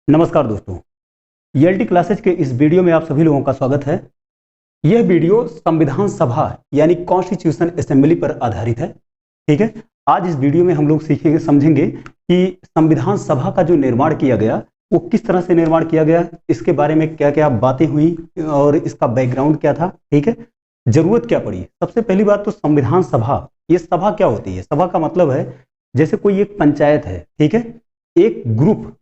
नमस्कार दोस्तों, ELT classes के इस वीडियो में आप सभी लोगों का स्वागत है। यह वीडियो संविधान सभा यानी कॉन्स्टिट्यूशन असेंबली पर आधारित है। ठीक है, आज इस वीडियो में हम लोग सीखेंगे, समझेंगे कि संविधान सभा का जो निर्माण किया गया वो किस तरह से निर्माण किया गया, इसके बारे में क्या क्या बातें हुई और इसका बैकग्राउंड क्या था। ठीक है, जरूरत क्या पड़ी। सबसे पहली बात तो संविधान सभा, ये सभा क्या होती है? सभा का मतलब है जैसे कोई एक पंचायत है, ठीक है, एक ग्रुप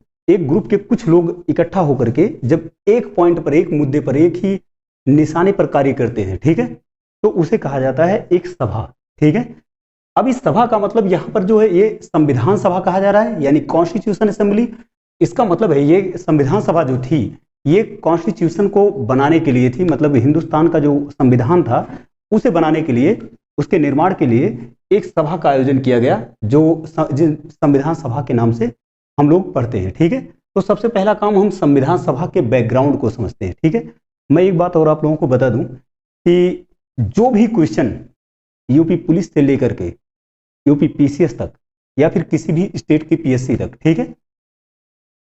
के कुछ लोग इकट्ठा होकर के जब एक पॉइंट पर, एक मुद्दे पर, एक ही निशाने पर कार्य करते हैं, ठीक है, तो उसे कहा जाता है एक सभा। ठीक है, अब इस सभा का मतलब यहां पर जो है ये संविधान सभा कहा जा रहा है, यानी कॉन्स्टिट्यूशन असेंबली। इसका मतलब है ये संविधान सभा जो थी ये कॉन्स्टिट्यूशन को बनाने के लिए थी, मतलब हिंदुस्तान का जो संविधान था उसे बनाने के लिए, उसके निर्माण के लिए एक सभा का आयोजन किया गया जो संविधान सभा के नाम से हम लोग पढ़ते हैं। ठीक है, तो सबसे पहला काम हम संविधान सभा के बैकग्राउंड को समझते हैं। ठीक है, मैं एक बात और आप लोगों को बता दूं कि जो भी क्वेश्चन यूपी पुलिस से लेकर के यूपी पीसीएस तक या फिर किसी भी स्टेट की पीएससी तक, ठीक है,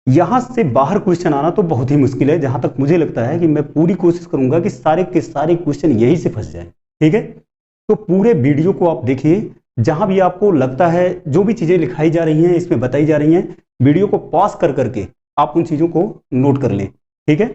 यहां से बाहर क्वेश्चन आना तो बहुत ही मुश्किल है। जहां तक मुझे लगता है कि मैं पूरी कोशिश करूंगा कि सारे के सारे क्वेश्चन यहीं से फंस जाएं। ठीक है, तो पूरे वीडियो को आप देखिए, जहां भी आपको लगता है जो भी चीजें लिखाई जा रही हैं, इसमें बताई जा रही हैं, वीडियो को पॉज कर करके आप उन चीजों को नोट कर लें। ठीक है,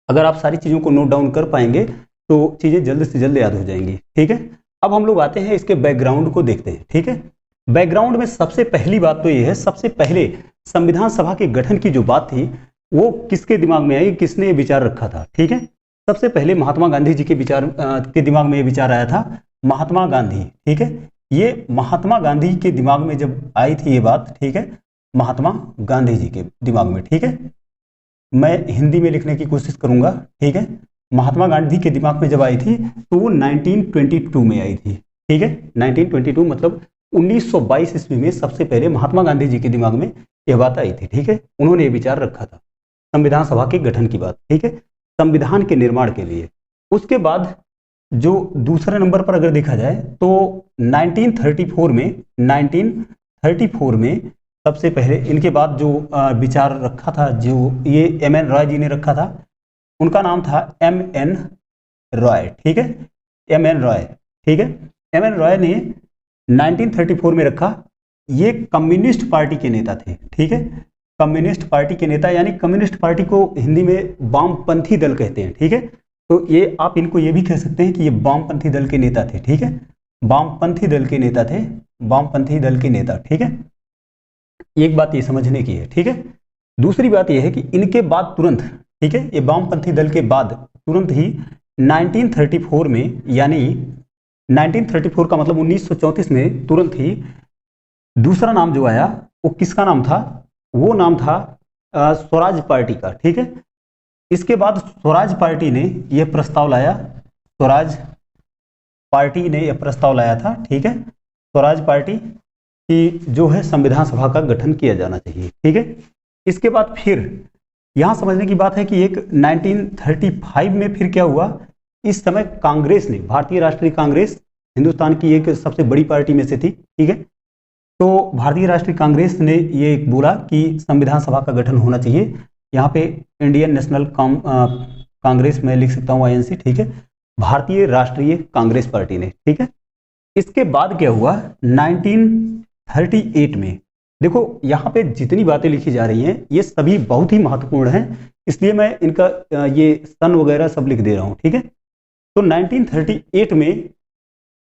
अगर आप सारी चीजों को नोट डाउन कर पाएंगे तो चीजें जल्द से जल्द याद हो जाएंगी। ठीक है, अब हम लोग आते हैं इसके बैकग्राउंड को देखते हैं। ठीक है, बैकग्राउंड में सबसे पहली बात तो ये है, सबसे पहले संविधान सभा के गठन की जो बात थी वो किसके दिमाग में आई, किसने विचार रखा था? ठीक है, सबसे पहले महात्मा गांधी जी के विचार के दिमाग में ये विचार आया था। महात्मा गांधी, ठीक है, ये महात्मा गांधी के दिमाग में जब आई थी ये बात, ठीक है, महात्मा गांधी जी के दिमाग में, ठीक है, मैं हिंदी में लिखने की कोशिश करूंगा। ठीक है, महात्मा गांधी के दिमाग में जब आई थी तो वो 1922 में आई थी। ठीक है, 1922 मतलब 1922 ईस्वी में सबसे पहले महात्मा गांधी जी के दिमाग में यह बात आई थी। ठीक है, उन्होंने ये विचार रखा था संविधान सभा के गठन की बात। ठीक है, संविधान के निर्माण के लिए। उसके बाद जो दूसरे नंबर पर अगर देखा जाए तो 1934 में सबसे पहले इनके बाद जो विचार रखा था, जो ये एम.एन. रॉय जी ने रखा था, उनका नाम था एम.एन. रॉय। ठीक है, एम.एन. रॉय, ठीक है, एम.एन. रॉय ने 1934 में रखा। ये कम्युनिस्ट पार्टी के नेता थे। ठीक है, कम्युनिस्ट पार्टी के नेता, यानी कम्युनिस्ट पार्टी को हिंदी में वामपंथी दल कहते हैं। ठीक है, तो ये आप इनको ये भी कह सकते हैं कि ये वामपंथी दल के नेता थे। ठीक है, वामपंथी दल के नेता थे, वामपंथी दल के नेता। ठीक है, एक बात ये समझने की है। ठीक है, दूसरी बात ये है कि इनके बाद तुरंत, ठीक है, ये वामपंथी दल के बाद तुरंत ही 1934 में, यानी 1934 का मतलब 1934 में तुरंत ही दूसरा नाम जो आया वो किसका नाम था? वो नाम था स्वराज पार्टी का। ठीक है, इसके बाद स्वराज पार्टी ने यह प्रस्ताव लाया, स्वराज पार्टी ने यह प्रस्ताव लाया था। ठीक है, स्वराज पार्टी कि जो है संविधान सभा का गठन किया जाना चाहिए। ठीक है, इसके बाद फिर यहां समझने की बात है कि एक 1935 में फिर क्या हुआ, इस समय कांग्रेस ने, भारतीय राष्ट्रीय कांग्रेस हिंदुस्तान की एक सबसे बड़ी पार्टी में से थी। ठीक है, तो भारतीय राष्ट्रीय कांग्रेस ने ये बोला कि संविधान सभा का गठन होना चाहिए। यहाँ पे इंडियन नेशनल कांग्रेस में लिख सकता हूँ आईएनसी। ठीक है, भारतीय राष्ट्रीय कांग्रेस पार्टी ने। ठीक है, इसके बाद क्या हुआ 1938 में, देखो यहाँ पे जितनी बातें लिखी जा रही हैं ये सभी बहुत ही महत्वपूर्ण हैं, इसलिए मैं इनका ये सन वगैरह सब लिख दे रहा हूँ। ठीक है, तो 1938 में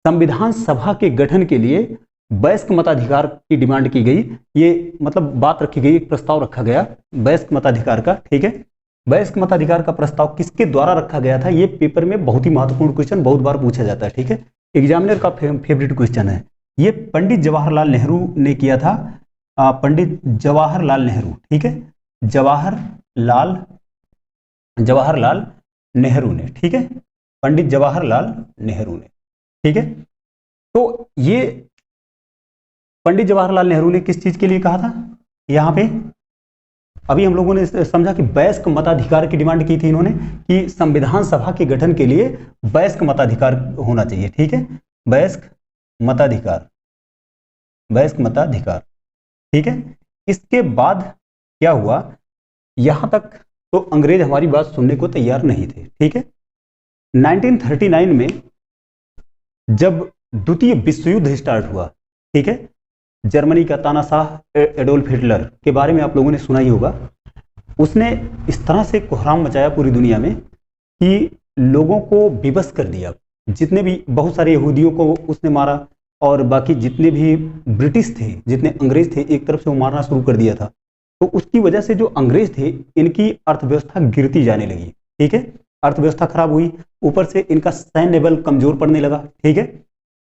संविधान सभा के गठन के लिए वयस्क मताधिकार की डिमांड की गई। ये मतलब बात रखी गई, एक प्रस्ताव रखा गया वयस्क मताधिकार का। ठीक है, वयस्क मताधिकार का प्रस्ताव किसके द्वारा रखा गया था? ये पेपर में बहुत ही महत्वपूर्ण क्वेश्चन बहुत बार पूछा जाता है। ठीक है, एग्जामिनर का फेवरेट क्वेश्चन है। ये पंडित जवाहरलाल नेहरू ने किया था, पंडित जवाहरलाल नेहरू। ठीक है, जवाहरलाल नेहरू ने। ठीक है, पंडित जवाहरलाल नेहरू ने। ठीक है, तो ये पंडित जवाहरलाल नेहरू ने किस चीज के लिए कहा था? यहाँ पे अभी हम लोगों ने समझा कि वयस्क मताधिकार की डिमांड की थी इन्होंने, कि संविधान सभा के गठन के लिए वयस्क मताधिकार होना चाहिए। ठीक है, वयस्क मताधिकार, वयस्क मताधिकार। ठीक है, इसके बाद क्या हुआ यहां तक तो अंग्रेज हमारी बात सुनने को तैयार नहीं थे। ठीक है, 1939 में जब द्वितीय विश्व युद्ध स्टार्ट हुआ, ठीक है, जर्मनी का तानाशाह एडोल्फ हिटलर के बारे में आप लोगों ने सुना ही होगा। उसने इस तरह से कोहराम मचाया पूरी दुनिया में कि लोगों को विवश कर दिया। जितने भी बहुत सारे यहूदियों को उसने मारा और बाकी जितने भी ब्रिटिश थे, जितने अंग्रेज थे, एक तरफ से वो मारना शुरू कर दिया था। तो उसकी वजह से जो अंग्रेज थे इनकी अर्थव्यवस्था गिरती जाने लगी। ठीक है, अर्थव्यवस्था खराब हुई, ऊपर से इनका सैन्य बल कमजोर पड़ने लगा। ठीक है,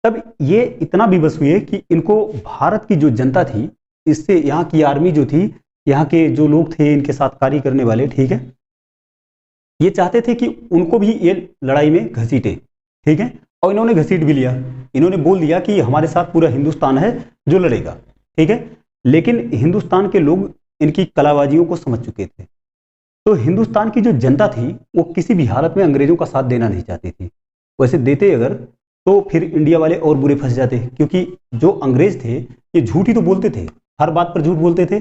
तब ये इतना विवश हुए कि इनको भारत की जो जनता थी, इससे यहाँ की आर्मी जो थी, यहाँ के जो लोग थे इनके साथ कार्य करने वाले, ठीक है, ये चाहते थे कि उनको भी ये लड़ाई में घसीटे। ठीक है, और इन्होंने घसीट भी लिया। इन्होंने बोल दिया कि हमारे साथ पूरा हिंदुस्तान है जो लड़ेगा। ठीक है, लेकिन हिंदुस्तान के लोग इनकी कलाबाजियों को समझ चुके थे। तो हिंदुस्तान की जो जनता थी वो किसी भी हालत में अंग्रेजों का साथ देना नहीं चाहती थी। वैसे देते अगर तो फिर इंडिया वाले और बुरे फंस जाते, क्योंकि जो अंग्रेज थे ये झूठ ही तो बोलते थे, हर बात पर झूठ बोलते थे।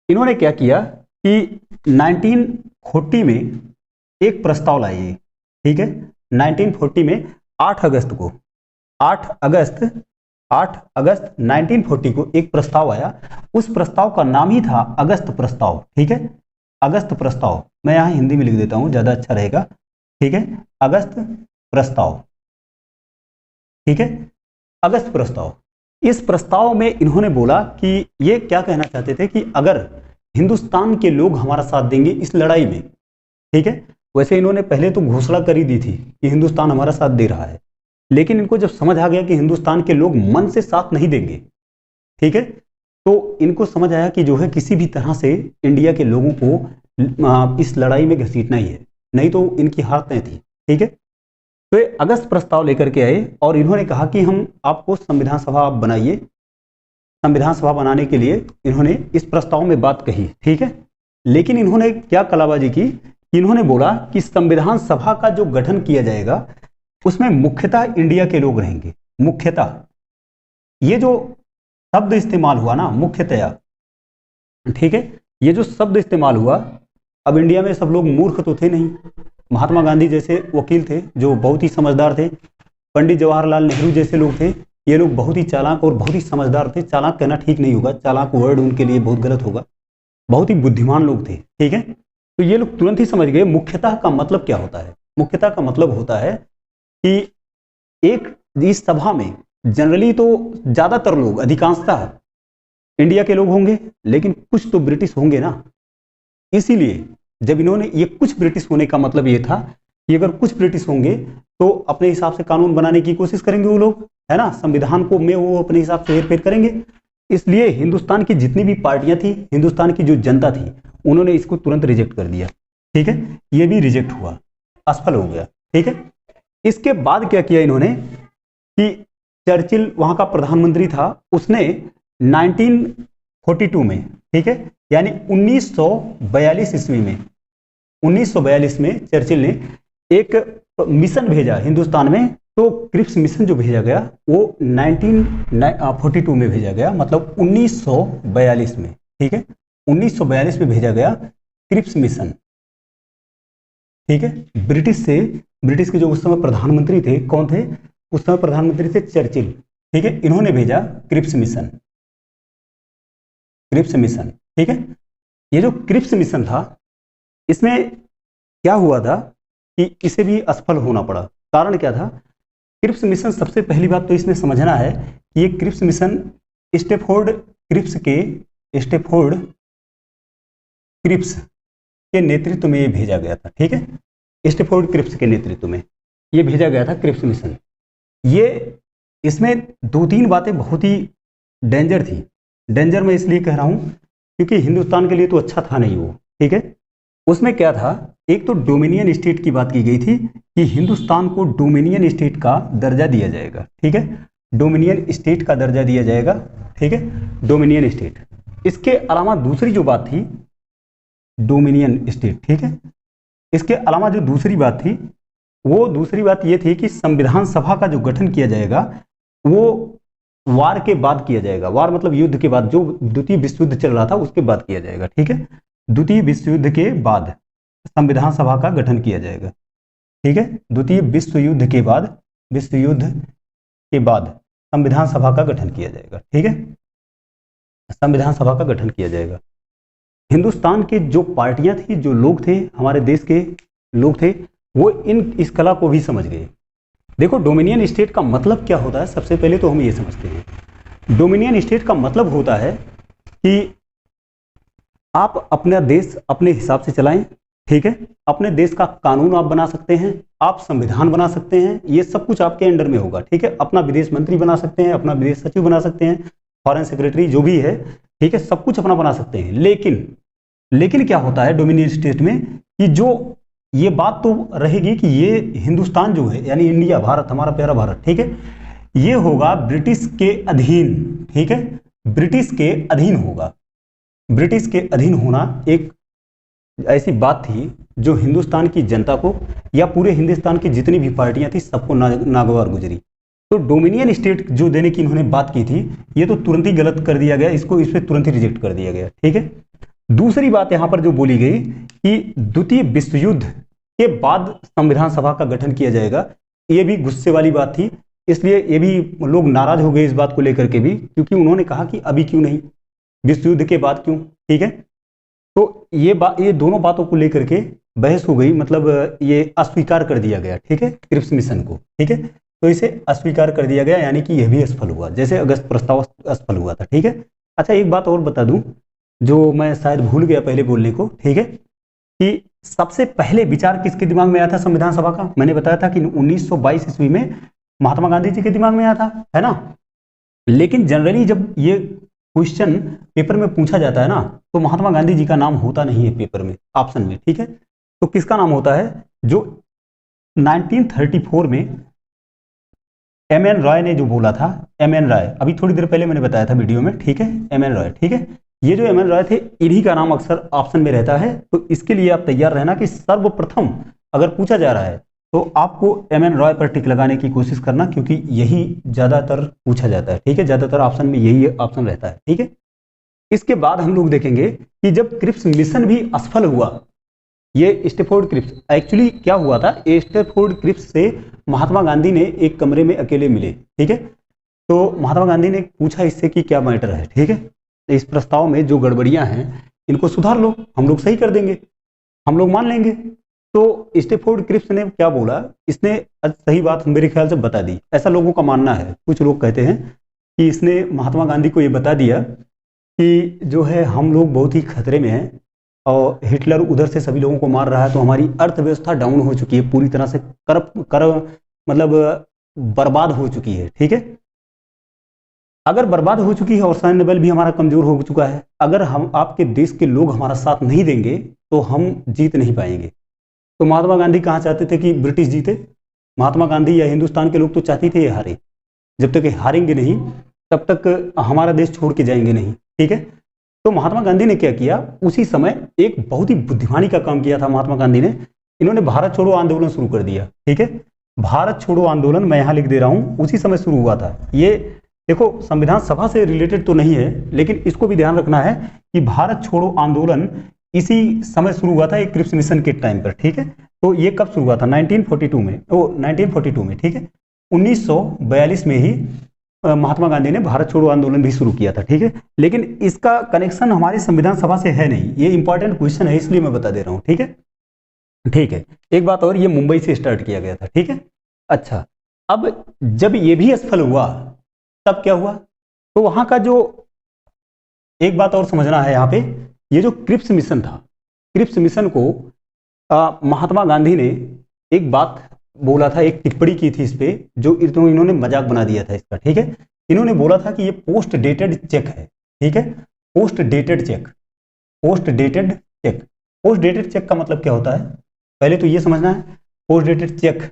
इन्होंने क्या किया कि 1940 में एक प्रस्ताव लाए। ठीक है, 1940 में 8 अगस्त 1940 को एक प्रस्ताव आया। उस प्रस्ताव का नाम ही था अगस्त प्रस्ताव। ठीक है, अगस्त प्रस्ताव, मैं यहां हिंदी में लिख देता हूं, ज्यादा अच्छा रहेगा। ठीक है, अगस्त प्रस्ताव। ठीक है, अगस्त प्रस्ताव। इस प्रस्ताव में इन्होंने बोला कि ये क्या कहना चाहते थे कि अगर हिंदुस्तान के लोग हमारा साथ देंगे इस लड़ाई में, ठीक है, वैसे इन्होंने पहले तो घोषणा कर ही दी थी कि हिंदुस्तान हमारा साथ दे रहा है, लेकिन इनको जब समझ आ गया कि हिंदुस्तान के लोग मन से साथ नहीं देंगे, ठीक है, तो इनको समझ आया कि जो है किसी भी तरह से इंडिया के लोगों को इस लड़ाई में घसीटना ही है, नहीं तो इनकी हार तय थी। ठीक है, तो ये अगस्त प्रस्ताव लेकर के आए और इन्होंने कहा कि हम आपको संविधान सभा आप बनाइए। संविधान सभा बनाने के लिए इन्होंने इस प्रस्ताव में बात कही। ठीक है, लेकिन इन्होंने क्या कलाबाजी की, इन्होंने बोला कि संविधान सभा का जो गठन किया जाएगा उसमें मुख्यतः इंडिया के लोग रहेंगे। मुख्यतः, ये जो शब्द इस्तेमाल हुआ ना, मुख्यतया, ठीक है, ये जो शब्द इस्तेमाल हुआ, अब इंडिया में सब लोग मूर्ख तो थे नहीं। महात्मा गांधी जैसे वकील थे जो बहुत ही समझदार थे, पंडित जवाहरलाल नेहरू जैसे लोग थे, ये लोग बहुत ही चालाक और बहुत ही समझदार थे। चालाक कहना ठीक नहीं होगा, चालाक वर्ड उनके लिए बहुत गलत होगा, बहुत ही बुद्धिमान लोग थे। ठीक है, तो ये लोग तुरंत ही समझ गए मुख्यतः का मतलब क्या होता है। मुख्यतः का मतलब होता है कि एक इस सभा में जनरली तो ज्यादातर लोग, अधिकांशतः इंडिया के लोग होंगे, लेकिन कुछ तो ब्रिटिश होंगे ना। इसीलिए जब इन्होंने, ये कुछ ब्रिटिश होने का मतलब ये था कि अगर कुछ ब्रिटिश होंगे तो अपने हिसाब से कानून बनाने की कोशिश करेंगे वो लोग, है ना, संविधान को में वो अपने हिसाब से हेरफेर करेंगे। इसलिए हिंदुस्तान की जितनी भी पार्टियां थी, हिंदुस्तान की जो जनता थी, उन्होंने इसको तुरंत रिजेक्ट कर दिया। ठीक है, ये भी रिजेक्ट हुआ, असफल हो गया। ठीक है, इसके बाद क्या किया इन्होंने कि चर्चिल वहां का प्रधानमंत्री था, उसने 1942 में, ठीक है, यानी 1942 ईस्वी में, 1942 में चर्चिल ने एक मिशन भेजा हिंदुस्तान में। तो क्रिप्स मिशन जो भेजा गया वो 1942 में भेजा गया, मतलब 1942 में। ठीक है, 1942 में भेजा गया क्रिप्स मिशन। ठीक है, ब्रिटिश के जो उस समय प्रधानमंत्री थे, कौन थे उस समय प्रधानमंत्री थे? चर्चिल। ठीक है, इन्होंने भेजा क्रिप्स मिशन। क्रिप्स मिशन, ठीक है, ये जो क्रिप्स मिशन था, इसमें क्या हुआ था कि इसे भी असफल होना पड़ा। कारण क्या था? क्रिप्स मिशन, सबसे पहली बात तो इसमें समझना है कि ये क्रिप्स मिशन स्टैफोर्ड क्रिप्स के नेतृत्व में ये भेजा गया था। ठीक है, स्टैफोर्ड क्रिप्स के नेतृत्व में ये भेजा गया था क्रिप्स मिशन। ये, इसमें दो तीन बातें बहुत ही डेंजर थी। डेंजर मैं इसलिए कह रहा हूं क्योंकि हिंदुस्तान के लिए तो अच्छा था नहीं वो। ठीक है, उसमें क्या था, एक तो डोमिनियन स्टेट की बात की गई थी कि हिंदुस्तान को डोमिनियन स्टेट का दर्जा दिया जाएगा। ठीक है, डोमिनियन स्टेट का दर्जा दिया जाएगा। ठीक है, डोमिनियन स्टेट। इसके अलावा दूसरी जो बात थी, डोमिनियन स्टेट, ठीक है, इसके अलावा जो दूसरी बात थी, वो दूसरी बात ये थी कि संविधान सभा का जो गठन किया जाएगा वो वार के बाद किया जाएगा। वार मतलब युद्ध के बाद, जो द्वितीय विश्व युद्ध चल रहा था उसके बाद किया जाएगा। ठीक है, द्वितीय विश्व युद्ध के बाद संविधान सभा का गठन किया जाएगा। ठीक है, द्वितीय विश्व युद्ध के बाद, विश्व युद्ध के बाद संविधान सभा का गठन किया जाएगा। ठीक है, संविधान सभा का गठन किया जाएगा। हिंदुस्तान के जो पार्टियां थी, जो लोग थे, हमारे देश के लोग थे, वो इस कला को भी समझ गए। देखो, डोमिनियन स्टेट का मतलब क्या होता है, सबसे पहले तो हम ये समझते हैं। डोमिनियन स्टेट का मतलब होता है कि आप अपना देश अपने हिसाब से चलाएं। ठीक है, अपने देश का कानून आप बना सकते हैं, आप संविधान बना सकते हैं, ये सब कुछ आपके अंडर में होगा। ठीक है, अपना विदेश मंत्री बना सकते हैं, अपना विदेश सचिव बना सकते हैं, फॉरेन सेक्रेटरी जो भी है, ठीक है, सब कुछ अपना बना सकते हैं। लेकिन क्या होता है डोमिनियन स्टेट में कि जो ये बात तो रहेगी कि ये हिंदुस्तान जो है, यानी इंडिया, भारत, हमारा प्यारा भारत, ठीक है, ये होगा ब्रिटिश के अधीन। ठीक है, ब्रिटिश के अधीन होगा। ब्रिटिश के अधीन होना एक ऐसी बात थी जो हिंदुस्तान की जनता को या पूरे हिंदुस्तान की जितनी भी पार्टियां थी सबको नागवार गुजरी। तो डोमिनियन स्टेट जो देने की इन्होंने बात की थी, ये तो तुरंत ही गलत कर दिया गया, इसको इस पर तुरंत ही रिजेक्ट कर दिया गया। ठीक है, दूसरी बात यहां पर जो बोली गई कि द्वितीय विश्व युद्ध के बाद संविधान सभा का गठन किया जाएगा, ये भी गुस्से वाली बात थी। इसलिए ये भी लोग नाराज हो गए इस बात को लेकर के भी, क्योंकि उन्होंने कहा कि अभी क्यों नहीं, विश्व युद्ध के बाद क्यों। ठीक है, तो ये दोनों बातों को लेकर के बहस हो गई, मतलब ये अस्वीकार कर दिया गया। ठीक है, क्रिप्स मिशन को। ठीक है, तो इसे अस्वीकार कर दिया गया, यानी कि यह भी असफल हुआ, जैसे अगस्त प्रस्ताव असफल हुआ था। ठीक है, अच्छा एक बात और बता दूं जो मैं शायद भूल गया पहले बोलने को। ठीक है, कि सबसे पहले विचार किसके दिमाग में आया था संविधान सभा का? मैंने बताया था कि 1922 ईस्वी में महात्मा गांधी जी के दिमाग में आया था, है ना। लेकिन जनरली जब ये क्वेश्चन पेपर में पूछा जाता है ना, तो महात्मा गांधी जी का नाम होता नहीं है पेपर में, ऑप्शन में। ठीक है, तो किसका नाम होता है? जो 1934 में एमएन रॉय ने जो बोला था, एमएन रॉय, अभी थोड़ी देर पहले मैंने बताया था वीडियो में। ठीक है, एमएन रॉय। ठीक है, ये जो एमएन रॉय थे, इन्हीं का नाम अक्सर ऑप्शन में रहता है, तो इसके लिए आप तैयार रहना कि सर्वप्रथम अगर पूछा जा रहा है तो आपको एमएन रॉय पर टिक लगाने की कोशिश करना, क्योंकि यही ज्यादातर पूछा जाता है। ठीक है, ज्यादातर ऑप्शन में यही ऑप्शन रहता है। ठीक है, इसके बाद हम लोग देखेंगे कि जब क्रिप्स मिशन भी असफल हुआ, ये स्टैफोर्ड क्रिप्स, एक्चुअली क्या हुआ था, स्टैफोर्ड क्रिप्स से महात्मा गांधी ने एक कमरे में अकेले मिले। ठीक है, तो महात्मा गांधी ने पूछा इससे कि क्या मैटर है। ठीक है, तो इस प्रस्ताव में जो गड़बड़ियां हैं इनको सुधार लो, हम लोग सही कर देंगे, हम लोग मान लेंगे। तो स्टैफोर्ड क्रिप्स ने क्या बोला, इसने सही बात मेरे ख्याल से बता दी, ऐसा लोगों का मानना है। कुछ लोग कहते हैं कि इसने महात्मा गांधी को ये बता दिया कि जो है हम लोग बहुत ही खतरे में हैं और हिटलर उधर से सभी लोगों को मार रहा है, तो हमारी अर्थव्यवस्था डाउन हो चुकी है, पूरी तरह से मतलब बर्बाद हो चुकी है। ठीक है, अगर बर्बाद हो चुकी है और सैन्य बल भी हमारा कमजोर हो चुका है, अगर हम आपके देश के लोग हमारा साथ नहीं देंगे तो हम जीत नहीं पाएंगे। तो महात्मा गांधी कहाँ चाहते थे कि ब्रिटिश जीते? महात्मा गांधी या हिंदुस्तान के लोग तो चाहते थे ये हारे, जब तक हारेंगे नहीं तब तक हमारा देश छोड़ के जाएंगे नहीं। ठीक है, तो महात्मा गांधी ने क्या किया, उसी समय एक बहुत ही बुद्धिमानी का काम किया था महात्मा गांधी ने। इन्होंने भारत छोड़ो आंदोलन शुरू कर दिया। ठीक है, भारत छोड़ो आंदोलन मैं यहां लिख दे रहा हूं, उसी समय शुरू हुआ था। ये देखो संविधान सभा से रिलेटेड तो नहीं है, लेकिन इसको भी ध्यान रखना है कि भारत छोड़ो आंदोलन इसी समय शुरू हुआ था, एक क्रिप्स मिशन के टाइम पर। ठीक है, तो ये कब शुरू हुआ था? 1942 में। 1942 में। ठीक है, 1942 में ही महात्मा गांधी ने भारत छोड़ो आंदोलन भी शुरू किया था। ठीक है, लेकिन इसका कनेक्शन हमारे संविधान सभा से है नहीं, ये इंपॉर्टेंट क्वेश्चन है इसलिए मैं बता दे रहा हूं। ठीक है, ठीक है, एक बात और, ये मुंबई से स्टार्ट किया गया था। ठीक है, अच्छा, अब जब ये भी असफल हुआ तब क्या हुआ? तो वहां का जो एक बात और समझना है यहाँ पे, ये जो क्रिप्स मिशन था, क्रिप्स मिशन को महात्मा गांधी ने एक बात बोला था, एक टिप्पणी की थी इस पे, जो इन्होंने मजाक बना दिया था इसका। ठीक है, इन्होंने बोला था कि ये पोस्ट डेटेड चेक है। ठीक है, post dated cheque, post dated cheque. Post dated cheque का मतलब क्या होता है, पहले तो ये समझना है। पोस्ट डेटेड चेक,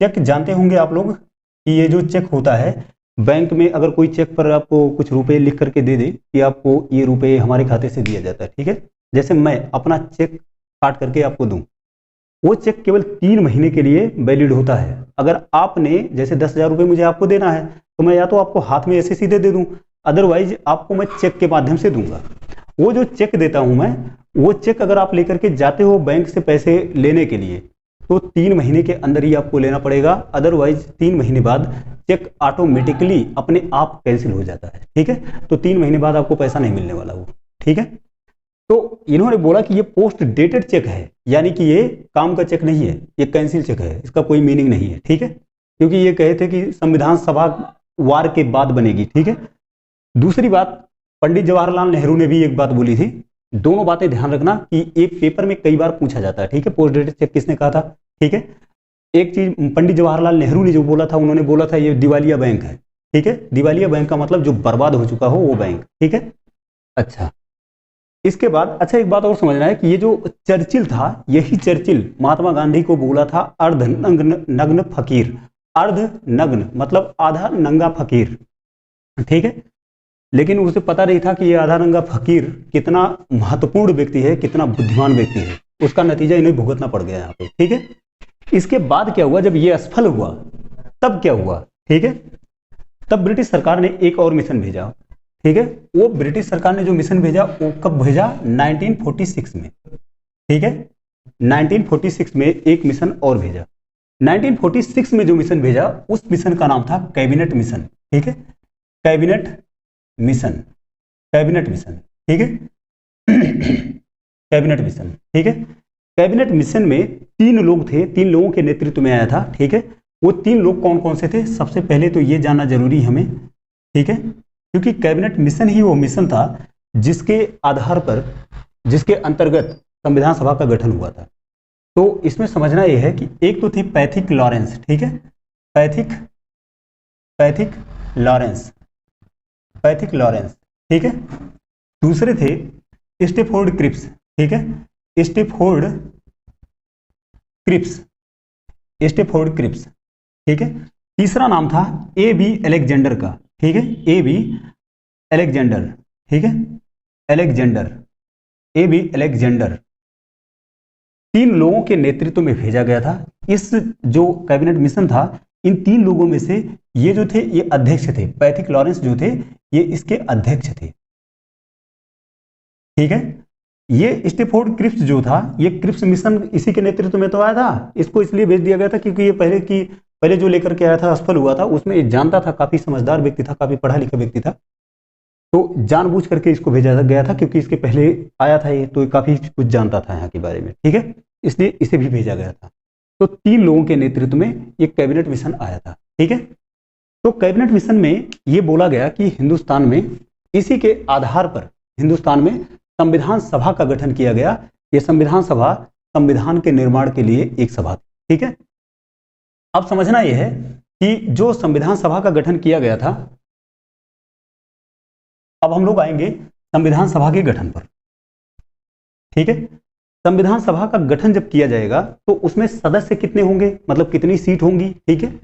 चेक जानते होंगे आप लोग कि ये जो चेक होता है, बैंक में अगर कोई चेक पर आपको कुछ रुपए लिख करके दे दे कि आपको ये रुपए हमारे खाते से दिया जाता है। ठीक है, जैसे मैं अपना चेक काट करके आपको दूं, वो चेक केवल 3 महीने के लिए वैलिड होता है। अगर आपने जैसे 10,000 रुपये मुझे आपको देना है, तो मैं या तो आपको हाथ में ऐसे सीधे दे दूं, अदरवाइज आपको मैं चेक के माध्यम से दूंगा। वो जो चेक देता हूं मैं, वो चेक अगर आप लेकर के जाते हो बैंक से पैसे लेने के लिए तो 3 महीने के अंदर ही आपको लेना पड़ेगा, अदरवाइज 3 महीने बाद चेक ऑटोमेटिकली अपने आप कैंसिल हो जाता है। ठीक है, तो 3 महीने बाद आपको पैसा नहीं मिलने वाला वो। ठीक है, तो इन्होंने बोला कि ये पोस्ट डेटेड चेक है, यानी कि ये काम का चेक नहीं है, ये कैंसिल चेक है, इसका कोई मीनिंग नहीं है। ठीक है, क्योंकि ये कहे थे कि संविधान सभा वार के बाद बनेगी। ठीक है, दूसरी बात, पंडित जवाहरलाल नेहरू ने भी एक बात बोली थी, दोनों बातें ध्यान रखना कि एक पेपर में कई बार पूछा जाता है। ठीक है, पोस्ट डेटेड चेक किसने कहा था। ठीक है, एक चीज पंडित जवाहरलाल नेहरू ने जो बोला था, उन्होंने बोला था ये दिवालिया बैंक है। ठीक है, दिवालिया बैंक का मतलब जो बर्बाद हो चुका हो वो बैंक। ठीक है, अच्छा इसके बाद अच्छा एक बात और समझना है कि ये जो चर्चिल था, यही चर्चिल महात्मा गांधी को बोला था अर्धनग्न फकीर। अर्धनग्न मतलब आधा नंगा फकीर। ठीक है, लेकिन उसे पता नहीं था कि ये आधा नंगा फकीर कितना महत्वपूर्ण व्यक्ति है, कितना बुद्धिमान व्यक्ति है, उसका नतीजा इन्हें भुगतना पड़ गया यहाँ पे। ठीक है, इसके बाद क्या हुआ, जब ये असफल हुआ तब क्या हुआ। ठीक है, तब ब्रिटिश सरकार ने एक और मिशन भेजा। ठीक है, वो ब्रिटिश सरकार ने जो मिशन भेजा वो कब भेजा, 1946 में। ठीक है, 1946 में एक मिशन और भेजा। 1946 में जो मिशन भेजा उस मिशन का नाम था कैबिनेट मिशन। ठीक है, कैबिनेट मिशन, कैबिनेट मिशन। ठीक है, कैबिनेट मिशन। ठीक है, कैबिनेट मिशन में 3 लोग थे, 3 लोगों के नेतृत्व में आया था। ठीक है, वो 3 लोग कौन कौन से थे, सबसे पहले तो ये जानना जरूरी है हमें। ठीक है, क्योंकि कैबिनेट मिशन ही वो मिशन था जिसके आधार पर, जिसके अंतर्गत संविधान सभा का गठन हुआ था। तो इसमें समझना यह है कि एक तो थी पैथिक लॉरेंस। ठीक है, पैथिक लॉरेंस, पैथिक लॉरेंस। ठीक है, दूसरे थे स्टेफोर्ड क्रिप्स। ठीक है, स्टेफोर्ड क्रिप्स, स्टेफोर्ड क्रिप्स। ठीक है, तीसरा नाम था A.B. अलेक्जेंडर का। ठीक है, A.B. अलेक्जेंडर। ठीक है, अलेक्जेंडर, A.B. अलेक्जेंडर। 3 लोगों के नेतृत्व में भेजा गया था। इस जो कैबिनेट मिशन था, इन 3 लोगों में से ये जो थे ये अध्यक्ष थे, पैथिक लॉरेंस जो थे ये इसके अध्यक्ष थे। ठीक है, ये स्टेफोर्ड क्रिप्स जो था, ये क्रिप्स मिशन इसी के नेतृत्व में तो आया था। इसको इसलिए भेज दिया गया था क्योंकि ये पहले जो लेकर के आया था, असफल हुआ था, उसमें ये जानता था, काफी समझदार व्यक्ति था, काफी पढ़ा लिखा व्यक्ति था, तो जानबूझ करके इसको भेजा गया था क्योंकि इसके पहले आया था ये, तो काफी कुछ जानता था यहाँ के बारे में। ठीक है, इसलिए इसे भी भेजा गया था। तो 3 लोगों के नेतृत्व में ये कैबिनेट मिशन आया था। ठीक है, तो कैबिनेट मिशन में ये बोला गया कि हिंदुस्तान में इसी के आधार पर हिंदुस्तान में संविधान सभा का गठन किया गया। ये संविधान सभा संविधान के निर्माण के लिए एक सभा थी। ठीक है, अब समझना यह है कि जो संविधान सभा का गठन किया गया था, अब हम लोग आएंगे संविधान सभा के गठन पर। ठीक है, संविधान सभा का गठन जब किया जाएगा तो उसमें सदस्य कितने होंगे, मतलब कितनी सीट होंगी। ठीक है,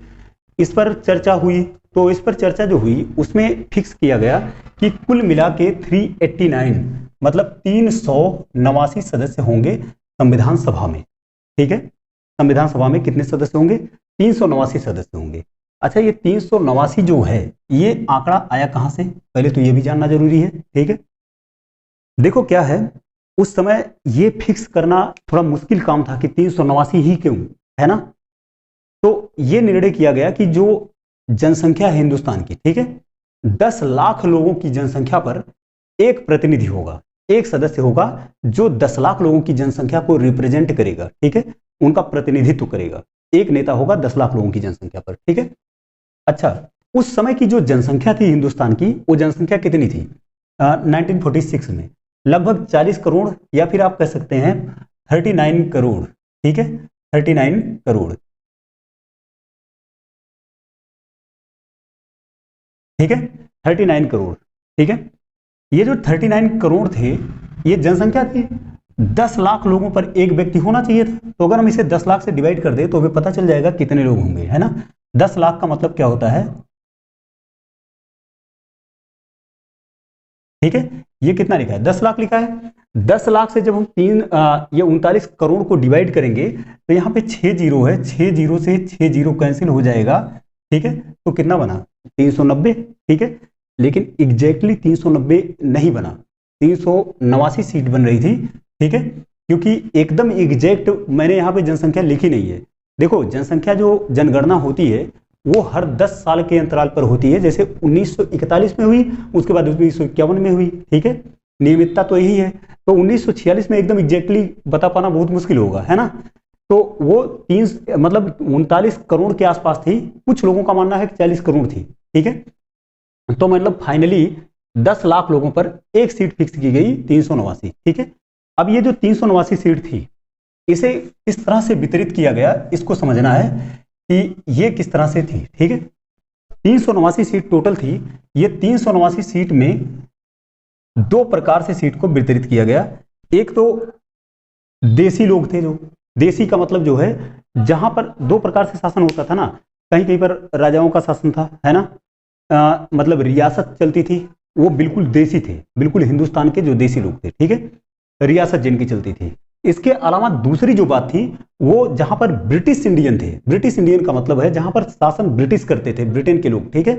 इस पर चर्चा हुई। तो इस पर चर्चा जो हुई उसमें फिक्स किया गया कि कुल मिला के 389 मतलब 389 सदस्य होंगे संविधान सभा में। ठीक है, संविधान सभा में कितने सदस्य होंगे, 389 सदस्य होंगे। अच्छा, ये 389 जो है ये आंकड़ा आया कहां से, पहले तो ये भी जानना जरूरी है। ठीक है, देखो क्या है, उस समय ये फिक्स करना थोड़ा मुश्किल काम था कि 389 ही क्यों, है ना। तो ये निर्णय किया गया कि जो जनसंख्या है हिंदुस्तान की, ठीक है, 10 लाख लोगों की जनसंख्या पर एक प्रतिनिधि होगा, एक सदस्य होगा जो 10 लाख लोगों की जनसंख्या को रिप्रेजेंट करेगा। ठीक है, उनका प्रतिनिधित्व करेगा। एक नेता होगा 10 लाख लोगों की जनसंख्या पर। ठीक है, अच्छा, उस समय की जो जनसंख्या थी हिंदुस्तान की, वो जनसंख्या कितनी थी 1946 में, लगभग 40 करोड़, या फिर आप कह सकते हैं 39 करोड़। ठीक है, 39 करोड़। ठीक है, 39 करोड़। ठीक है, ये जो 39 करोड़ थे ये जनसंख्या थी। 10 लाख लोगों पर एक व्यक्ति होना चाहिए था। तो अगर हम इसे 10 लाख से डिवाइड कर दे तो हमें पता चल जाएगा कितने लोग होंगे, है ना। 10 लाख का मतलब क्या होता है, ठीक है, ये कितना लिखा है, 10 लाख लिखा है। 10 लाख से जब हम ये 39 करोड़ को डिवाइड करेंगे तो यहाँ पे 6 जीरो है, 6 जीरो से 6 जीरो कैंसिल हो जाएगा। ठीक है, तो कितना बना 390। ठीक है, लेकिन एग्जैक्टली 390 नहीं बना, 389 सीट बन रही थी। ठीक है, क्योंकि एकदम एग्जैक्ट मैंने यहाँ पे जनसंख्या लिखी नहीं है। देखो जनसंख्या जो जनगणना होती है वो हर 10 साल के अंतराल पर होती है, जैसे 1941 में हुई, उसके बाद 1951 में हुई। ठीक है, नियमितता तो यही है। तो 1946 में एकदम एग्जैक्टली बता पाना बहुत मुश्किल होगा, है ना। तो वो 39 करोड़ के आसपास थी, कुछ लोगों का मानना है कि 40 करोड़ थी। ठीक है, तो मतलब फाइनली 10 लाख लोगों पर एक सीट फिक्स की गई 389। ठीक है, अब ये जो 389 सीट थी इसे किस तरह से वितरित किया गया, इसको समझना है कि ये किस तरह से थी। ठीक है, 389 सीट टोटल थी। ये 389 सीट में दो प्रकार से सीट को वितरित किया गया। एक तो देसी लोग थे, जो देसी का मतलब जो है जहां पर दो प्रकार से शासन होता था ना, कहीं कहीं पर राजाओं का शासन था, है ना, मतलब रियासत चलती थी, वो बिल्कुल देसी थे, बिल्कुल हिंदुस्तान के जो देसी लोग थे। ठीक है, रियासत जिनकी चलती थी। इसके अलावा दूसरी जो बात थी वो जहां पर ब्रिटिश इंडियन थे। ब्रिटिश इंडियन का मतलब है जहां पर शासन ब्रिटिश करते थे, ब्रिटेन के लोग। ठीक है,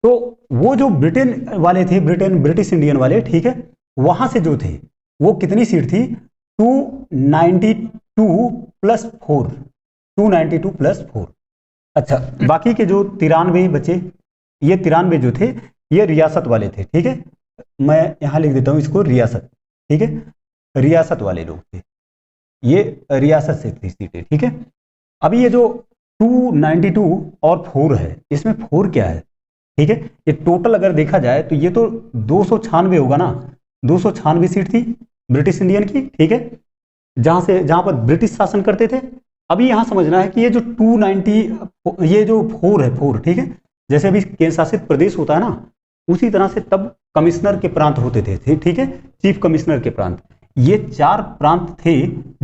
तो वो जो ब्रिटेन वाले थे, ब्रिटिश इंडियन वाले, ठीक है, वहां से जो थे वो कितनी सीट थी, 292 प्लस 4, 292 प्लस 4। अच्छा, बाकी के जो 93 बचे, ये 93 जो थे ये रियासत वाले थे। ठीक है, मैं यहां लिख देता हूं इसको रियासत। ठीक है, रियासत वाले लोग थे, ये रियासत से थी सीटें। ठीक है, अभी ये जो 292 और 4 है, इसमें 4 क्या है। ठीक है, ये टोटल अगर देखा जाए तो ये तो 296 होगा ना, 296 सीट थी ब्रिटिश इंडियन की। ठीक है, जहां पर ब्रिटिश शासन करते थे। अभी यहां समझना है कि ये जो 290, ये जो 4 है, 4, ठीक है, जैसे अभी केंद्र शासित प्रदेश होता है ना, उसी तरह से तब कमिश्नर के प्रांत होते थे। ठीक है, चीफ कमिश्नर के प्रांत। ये 4 प्रांत थे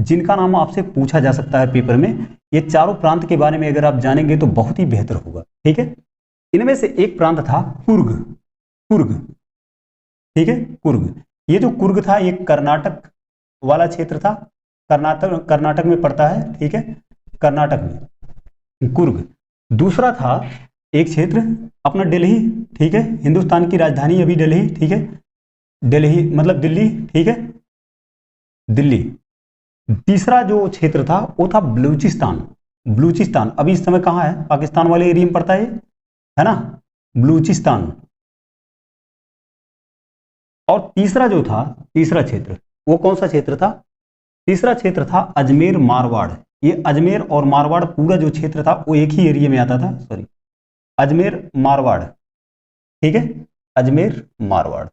जिनका नाम आपसे पूछा जा सकता है पेपर में। ये चारों प्रांत के बारे में अगर आप जानेंगे तो बहुत ही बेहतर होगा। ठीक है, इनमें से एक प्रांत था कुर्ग। कुर्ग, ठीक है, कुर्ग। ये जो कुर्ग था ये कर्नाटक वाला क्षेत्र था, कर्नाटक में पड़ता है। ठीक है, कर्नाटक में कुर्ग। दूसरा था एक क्षेत्र अपना दिल्ली। ठीक है, हिंदुस्तान की राजधानी अभी दिल्ली। ठीक है, दिल्ली मतलब दिल्ली। ठीक है, दिल्ली। तीसरा जो क्षेत्र था वो था बलूचिस्तान। बलूचिस्तान अभी इस समय कहाँ है, पाकिस्तान वाले एरिया में पड़ता है ना, बलूचिस्तान। और तीसरा जो था, तीसरा क्षेत्र, वो कौन सा क्षेत्र था, तीसरा क्षेत्र था अजमेर मारवाड़। ये अजमेर और मारवाड़ पूरा जो क्षेत्र था वो एक ही एरिया में आता था, सॉरी, अजमेर मारवाड़। ठीक है, अजमेर मारवाड़।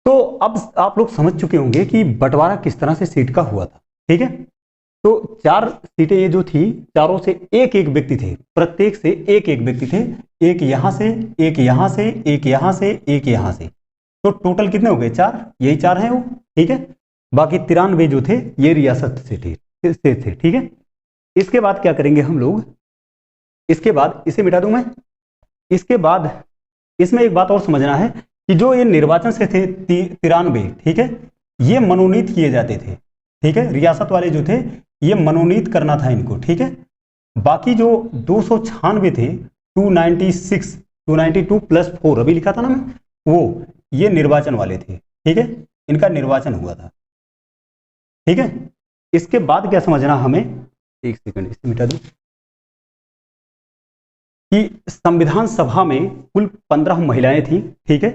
तो अब आप लोग समझ चुके होंगे कि बंटवारा किस तरह से सीट का हुआ था। ठीक है, तो 4 सीटें ये जो थी, चारों से एक एक व्यक्ति थे, प्रत्येक से एक एक व्यक्ति थे, एक यहां से, एक यहां से, एक यहां से, एक यहां से। तो टोटल कितने हो गए, 4, यही 4 हैं वो। ठीक है, बाकी 93 जो थे ये रियासत से थे। ठीक है, इसके बाद क्या करेंगे हम लोग, इसके बाद इसे मिटा दूं मैं। इसके बाद इसमें एक बात और समझना है कि जो ये निर्वाचन से थे 93, ठीक है, ये मनोनीत किए जाते थे। ठीक है, रियासत वाले जो थे ये मनोनीत करना था इनको। ठीक है, बाकी जो 296 थे, 296, 292 प्लस 4 अभी लिखा था ना मैं, वो ये निर्वाचन वाले थे। ठीक है, इनका निर्वाचन हुआ था। ठीक है, इसके बाद क्या समझना हमें, एक सेकंड इसे मिटा दूं, कि संविधान सभा में कुल 15 महिलाएं थी। ठीक है,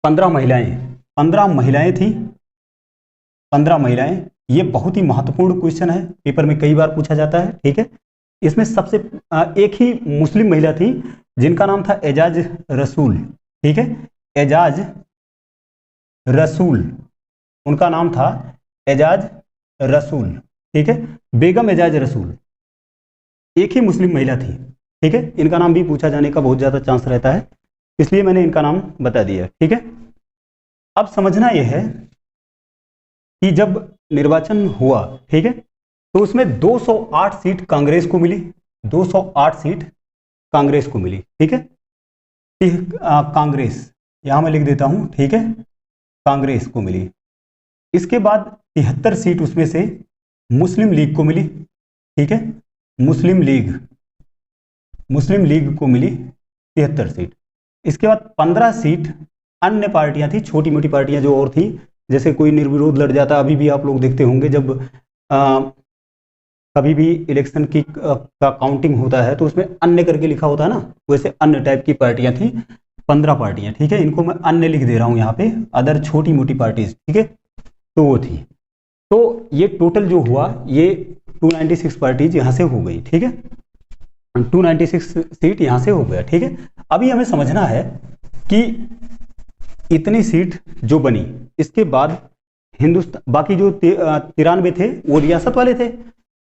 15 महिलाएं थी, 15 महिलाएं। ये बहुत ही महत्वपूर्ण क्वेश्चन है, पेपर में कई बार पूछा जाता है। ठीक है, इसमें सबसे एक ही मुस्लिम महिला थी जिनका नाम था एजाज रसूल। ठीक है, एजाज रसूल, उनका नाम था एजाज रसूल। ठीक है, बेगम एजाज रसूल, एक ही मुस्लिम महिला थी। ठीक है, इनका नाम भी पूछा जाने का बहुत ज्यादा चांस रहता है, इसलिए मैंने इनका नाम बता दिया। ठीक है, अब समझना यह है कि जब निर्वाचन हुआ, ठीक है, तो उसमें 208 सीट कांग्रेस को मिली, 208 सीट कांग्रेस को मिली। ठीक है, कांग्रेस, यहां मैं लिख देता हूं। ठीक है, कांग्रेस को मिली। इसके बाद 73 सीट उसमें से मुस्लिम लीग को मिली। ठीक है, मुस्लिम लीग को मिली 73 सीट। इसके बाद 15 सीट अन्य पार्टियां थी, छोटी मोटी पार्टियां जो और थी, जैसे कोई निर्विरोध लड़ जाता, अभी भी आप लोग देखते होंगे जब कभी भी इलेक्शन की का काउंटिंग होता है तो उसमें अन्य करके लिखा होता है ना, वैसे अन्य टाइप की पार्टियां थी, 15 पार्टियां, ठीक है। इनको मैं अन्य लिख दे रहा हूं यहाँ पे, अदर छोटी मोटी पार्टीज, ठीक है, तो वो थी। तो ये टोटल जो हुआ ये 296 पार्टीज यहाँ से हो गई, ठीक है, 296 सीट यहाँ से हो गया, ठीक है। अभी हमें समझना है कि इतनी सीट जो बनी, इसके बाद हिंदुस्तान बाकी जो 93 थे वो रियासत वाले थे।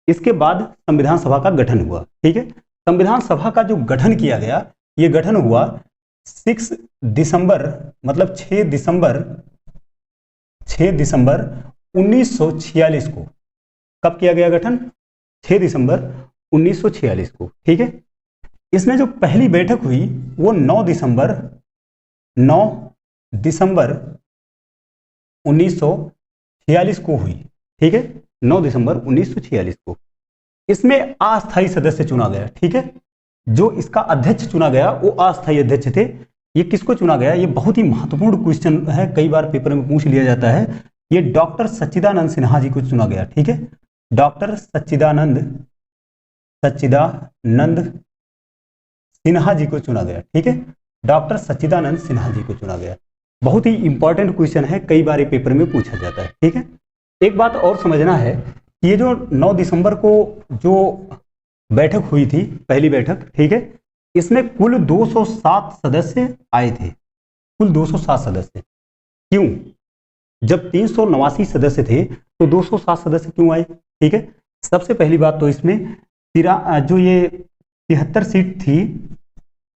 इसके बाद संविधान सभा का गठन हुआ, ठीक है। संविधान सभा का जो गठन किया गया, ये गठन हुआ 6 दिसंबर, मतलब 6 दिसंबर 1946 को। कब किया गया गठन? 6 दिसंबर 1946 को, ठीक है। इसमें जो पहली बैठक हुई वो 9 दिसंबर 1946 को हुई, ठीक है, 9 दिसंबर 1946 को। इसमें अस्थायी सदस्य चुना गया, ठीक है। जो इसका अध्यक्ष चुना गया वो अस्थायी अध्यक्ष थे। ये किसको चुना गया? ये बहुत ही महत्वपूर्ण क्वेश्चन है, कई बार पेपर में पूछ लिया जाता है। ये डॉक्टर सच्चिदानंद सिन्हा जी को चुना गया, ठीक है। डॉक्टर सच्चिदानंद सिन्हा जी को चुना गया, ठीक है। डॉक्टर सच्चिदानंद सिन्हा जी को चुना गया। बहुत ही इंपॉर्टेंट क्वेश्चन है, कई बार पेपर में पूछा जाता है, ठीक है। एक बात और समझना है, ये जो 9 दिसंबर को जो बैठक हुई थी, पहली बैठक, ठीक है, इसमें कुल 207 सदस्य आए थे, कुल 207 सदस्य। क्यों? जब 389 सदस्य थे तो 207 सदस्य क्यों आए? ठीक है, सबसे पहली बात तो इसमें जो ये 73 सीट थी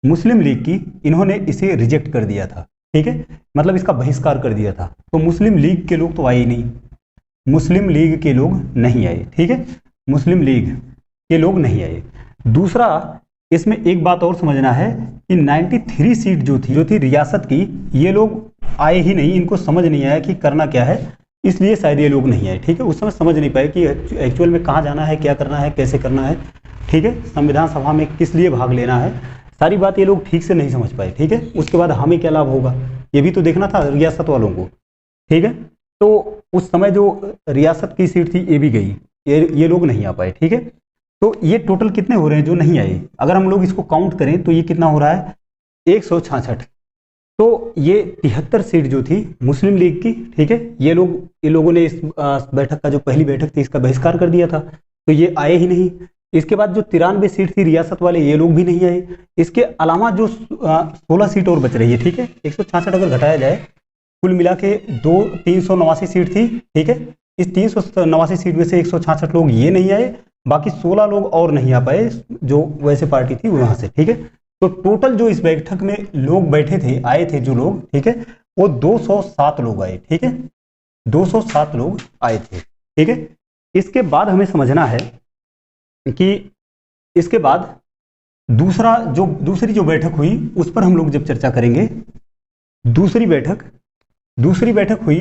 मुस्लिम लीग की, इन्होंने इसे रिजेक्ट कर दिया था, ठीक है, मतलब इसका बहिष्कार कर दिया था। तो मुस्लिम लीग के लोग तो आए ही नहीं, मुस्लिम लीग के लोग नहीं आए, ठीक है, मुस्लिम लीग के लोग नहीं आए। दूसरा, इसमें एक बात और समझना है कि 93 सीट जो थी रियासत की, ये लोग आए ही नहीं, इनको समझ नहीं आया कि करना क्या है, इसलिए शायद ये लोग नहीं आए, ठीक है। उस समय समझ नहीं पाए कि एक्चुअल में कहाँ जाना है, क्या करना है, कैसे करना है, ठीक है, संविधान सभा में किस लिए भाग लेना है, सारी बात ये लोग ठीक से नहीं समझ पाए, ठीक है। उसके बाद हमें क्या लाभ होगा ये भी तो देखना था रियासत वालों को, ठीक है। तो उस समय जो रियासत की सीट थी ये भी गई, ये लोग नहीं आ पाए, ठीक है। तो ये टोटल कितने हो रहे हैं जो नहीं आए? अगर हम लोग इसको काउंट करें तो ये कितना हो रहा है? 166। तो ये 73 सीट जो थी मुस्लिम लीग की, ठीक है, ये लोगों ने इस बैठक का, जो पहली बैठक थी, इसका बहिष्कार कर दिया था, तो ये आए ही नहीं। इसके बाद जो 93 सीट थी रियासत वाले, ये लोग भी नहीं आए। इसके अलावा जो 16 सीट और बच रही है, ठीक है, 166 अगर घटाया जाए, कुल मिला के 389 सीट थी, ठीक है। इस 389 सीट में से 166 लोग ये नहीं आए, बाकी 16 लोग और नहीं आ पाए जो वैसे पार्टी थी वहां से, ठीक है। तो टोटल जो इस बैठक में लोग बैठे थे, आए थे जो लोग, ठीक है, वो 207 लोग आए, ठीक है, 207 लोग आए थे, ठीक है। इसके बाद हमें समझना है कि इसके बाद दूसरी जो बैठक हुई उस पर हम लोग जब चर्चा करेंगे। दूसरी बैठक हुई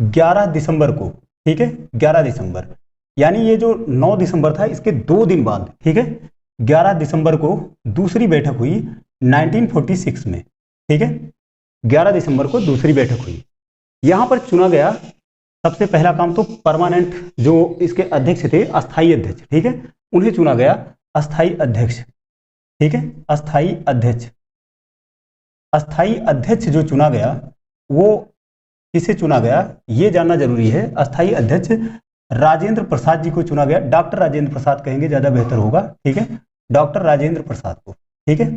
11 दिसंबर को, ठीक है, 11 दिसंबर, यानी ये जो 9 दिसंबर था इसके 2 दिन बाद, ठीक है, 11 दिसंबर को दूसरी बैठक हुई 1946 में, ठीक है, 11 दिसंबर को दूसरी बैठक हुई। यहां पर चुना गया, सबसे पहला काम तो परमानेंट जो इसके अध्यक्ष थे, अस्थाई अध्यक्ष, ठीक है, उन्हें चुना गया अस्थाई अध्यक्ष, ठीक है, अस्थाई अध्यक्ष जो चुना गया वो किसे चुना गया ये जानना जरूरी है। अस्थाई अध्यक्ष राजेंद्र प्रसाद जी को चुना गया, डॉक्टर राजेंद्र प्रसाद कहेंगे ज्यादा बेहतर होगा, ठीक है, डॉक्टर राजेंद्र प्रसाद को, ठीक है,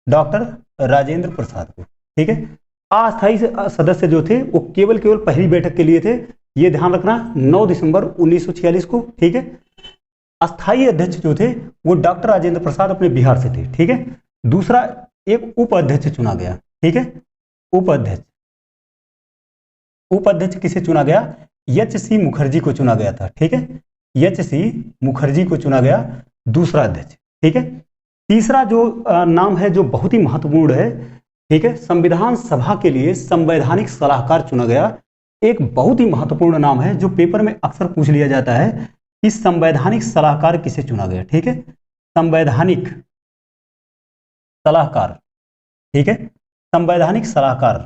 डॉक्टर राजेंद्र प्रसाद को, ठीक है। अस्थाई सदस्य जो थे वो केवल पहली बैठक के लिए थे, ये ध्यान रखना, 9 दिसंबर 1946 को, ठीक है। अस्थाई अध्यक्ष जो थे वो डॉक्टर राजेंद्र प्रसाद अपने बिहार से थे, ठीक है। दूसरा, एक उपाध्यक्ष चुना गया, ठीक है, उपाध्यक्ष किसे चुना गया? एच.सी. मुखर्जी को चुना गया था, ठीक है, एच.सी. मुखर्जी को चुना गया दूसरा अध्यक्ष, ठीक है। तीसरा जो नाम है जो बहुत ही महत्वपूर्ण है, ठीक है, संविधान सभा के लिए संवैधानिक सलाहकार चुना गया। एक बहुत ही महत्वपूर्ण नाम है जो पेपर में अक्सर पूछ लिया जाता है कि संवैधानिक सलाहकार किसे चुना गया, ठीक है, संवैधानिक सलाहकार, ठीक है, संवैधानिक सलाहकार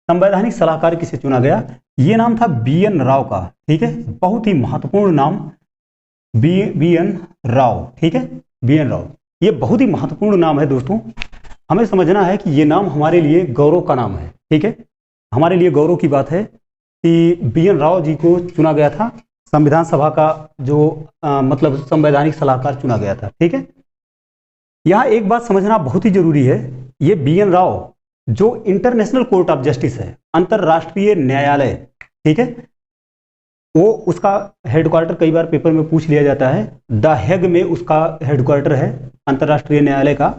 संवैधानिक सलाहकार किसे चुना गया? ये नाम था BN राव का, ठीक है, बहुत ही महत्वपूर्ण नाम BN राव, ठीक है, BN राव, ये बहुत ही महत्वपूर्ण नाम है दोस्तों। हमें समझना है कि ये नाम हमारे लिए गौरव का नाम है, ठीक है, हमारे लिए गौरव की बात है कि BN राव जी को चुना गया था, संविधान सभा का जो मतलब संवैधानिक सलाहकार चुना गया था, ठीक है। यहाँ एक बात समझना बहुत ही जरूरी है, ये BN राव जो इंटरनेशनल कोर्ट ऑफ जस्टिस है, अंतरराष्ट्रीय न्यायालय, ठीक है, वो उसका हेडक्वार्टर कई बार पेपर में पूछ लिया जाता है, द हेग में उसका हेडक्वार्टर है अंतरराष्ट्रीय न्यायालय का।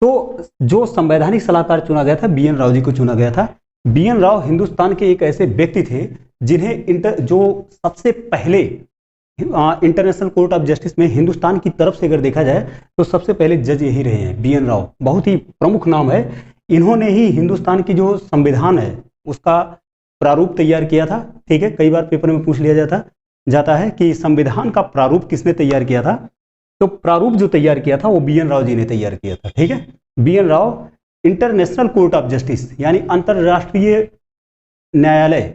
तो जो संवैधानिक सलाहकार चुना गया था, BN राव जी को चुना गया था। BN राव हिंदुस्तान के एक ऐसे व्यक्ति थे जिन्हें जो सबसे पहले इंटरनेशनल कोर्ट ऑफ जस्टिस में हिंदुस्तान की तरफ से अगर देखा जाए तो सबसे पहले जज यही रहे हैं, BN राव, बहुत ही प्रमुख नाम है। इन्होंने ही हिंदुस्तान की जो संविधान है उसका प्रारूप तैयार किया था, ठीक है, कई बार पेपर में पूछ लिया जाता है कि संविधान का प्रारूप किसने तैयार किया था, तो प्रारूप जो तैयार किया था वो BN राव जी ने तैयार किया था, ठीक है। BN Rao international court of justice यानी अंतरराष्ट्रीय न्यायालय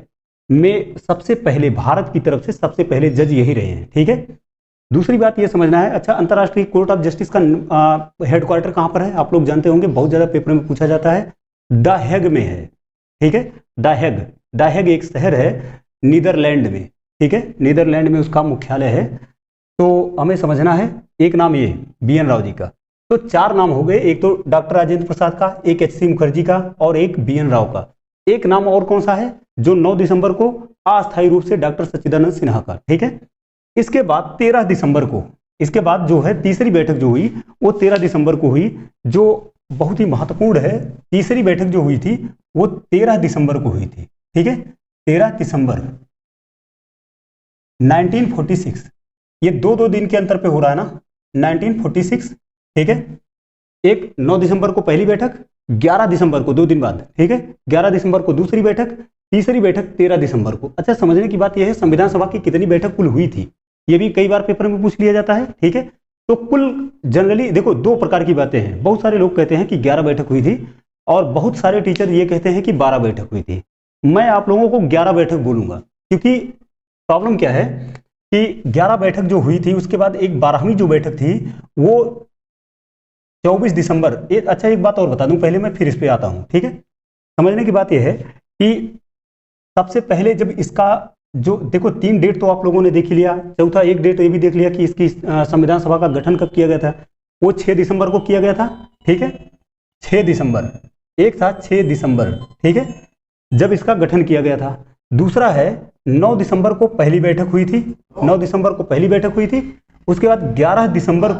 में सबसे पहले, भारत की तरफ से सबसे पहले जज यही रहे हैं, ठीक है। दूसरी बात ये समझना है, अच्छा, अंतरराष्ट्रीय कोर्ट ऑफ जस्टिस का हेडक्वार्टर कहाँ पर है? आप लोग जानते होंगे, बहुत ज्यादा पेपर में पूछा जाता है, द हेग में है, ठीक है, द हेग एक शहर है नीदरलैंड में, ठीक है, नीदरलैंड में उसका मुख्यालय है। तो हमें समझना है, एक नाम ये BN राव जी का, तो 4 नाम हो गए, एक तो डॉक्टर राजेंद्र प्रसाद का, एक HC मुखर्जी का और एक BN राव का। एक नाम और कौन सा है जो 9 दिसंबर को अस्थायी रूप से डॉक्टर सच्चिदानंद सिन्हा का, ठीक है। इसके बाद 13 दिसंबर को, इसके बाद जो है तीसरी बैठक जो हुई वो 13 दिसंबर को हुई, जो बहुत ही महत्वपूर्ण है। तीसरी बैठक जो हुई थी वो 13 दिसंबर को हुई थी, ठीक है, 13 दिसंबर 1946, ये दो दिन के अंतर पे हो रहा है ना, 1946, ठीक है। एक 9 दिसंबर को पहली बैठक, 11 दिसंबर को 2 दिन बाद, ठीक है, 11 दिसंबर को दूसरी बैठक, तीसरी बैठक 13 दिसंबर को। अच्छा, समझने की बात यह है संविधान सभा की कितनी बैठक कुल हुई थी, ये भी कई बार पेपर में पूछ लिया जाता है, ठीक है। तो कुल जनरली देखो 2 प्रकार की बातें हैं, बहुत सारे लोग कहते हैं कि 11 बैठक हुई थी और बहुत सारे टीचर ये कहते हैं कि 12 बैठक हुई थी। मैं आप लोगों को 11 बैठक बोलूंगा, क्योंकि प्रॉब्लम क्या है कि 11 बैठक जो हुई थी उसके बाद एक 12वीं जो बैठक थी वो 24 दिसंबर। अच्छा, एक बात और बता दूं पहले, मैं फिर इस पे आता हूं, ठीक है। समझने की बात यह है कि सबसे पहले जब इसका जो देखो 3 डेट तो आप लोगों ने देख ही लिया, चौथा एक डेट ये भी देख लिया कि इसकी संविधान सभा का गठन कब किया गया था, वो 6 दिसंबर को किया गया था, ठीक है, 6 दिसंबर, एक था 6 दिसंबर, ठीक है, जब इसका गठन किया गया था। दूसरा है 9 दिसंबर को पहली बैठक हुई थी, 9 दिसंबर को पहली बैठक हुई थी, उसके बाद 11 दिसंबर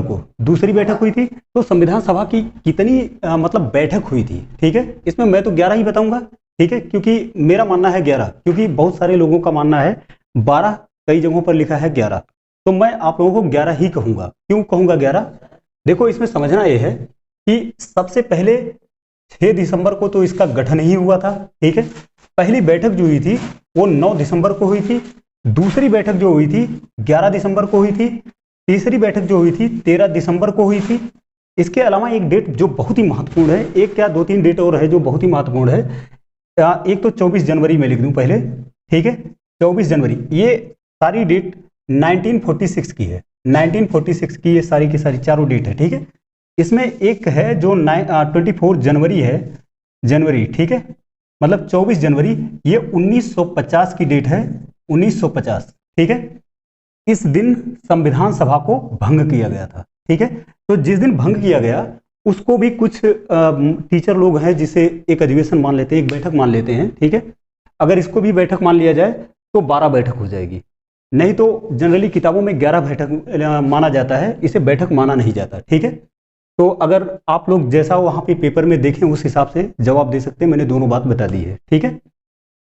को दूसरी बैठक हुई थी। तो संविधान सभा की कितनी मतलब बैठक हुई थी, ठीक है, इसमें मैं तो 11 ही बताऊंगा, ठीक है, क्योंकि मेरा मानना है 11, क्योंकि बहुत सारे लोगों का मानना है 12, कई जगहों पर लिखा है 11, तो मैं आप लोगों को 11 ही कहूंगा। क्यों कहूंगा 11? देखो इसमें समझना यह है कि सबसे पहले 6 दिसंबर को तो इसका गठन ही हुआ था, ठीक है। पहली बैठक जो हुई थी वो 9 दिसंबर को हुई थी, दूसरी बैठक जो हुई थी 11 दिसंबर को हुई थी, तीसरी बैठक जो हुई थी 13 दिसंबर को हुई थी। इसके अलावा एक डेट जो बहुत ही महत्वपूर्ण है, एक क्या 2-3 डेट और है जो बहुत ही महत्वपूर्ण है। एक तो 24 जनवरी में लिख दूं पहले, ठीक है, 24 जनवरी, ये सारी डेट 1946 की है, 1946 की ये सारी की सारी चारों डेट है, ठीक है। इसमें एक है जो 24 जनवरी है, जनवरी, ठीक है, मतलब 24 जनवरी, ये 1950 की डेट है, 1950, ठीक है। इस दिन संविधान सभा को भंग किया गया था, ठीक है। तो जिस दिन भंग किया गया उसको भी कुछ टीचर लोग हैं जिसे एक अधिवेशन मान लेते हैं, एक बैठक मान लेते हैं, ठीक है। अगर इसको भी बैठक मान लिया जाए तो 12 बैठक हो जाएगी, नहीं तो जनरली किताबों में 11 बैठक माना जाता है, इसे बैठक माना नहीं जाता, ठीक है। तो अगर आप लोग जैसा वहां पे पेपर में देखें उस हिसाब से जवाब दे सकते हैं, मैंने दोनों बात बता दी है, ठीक है।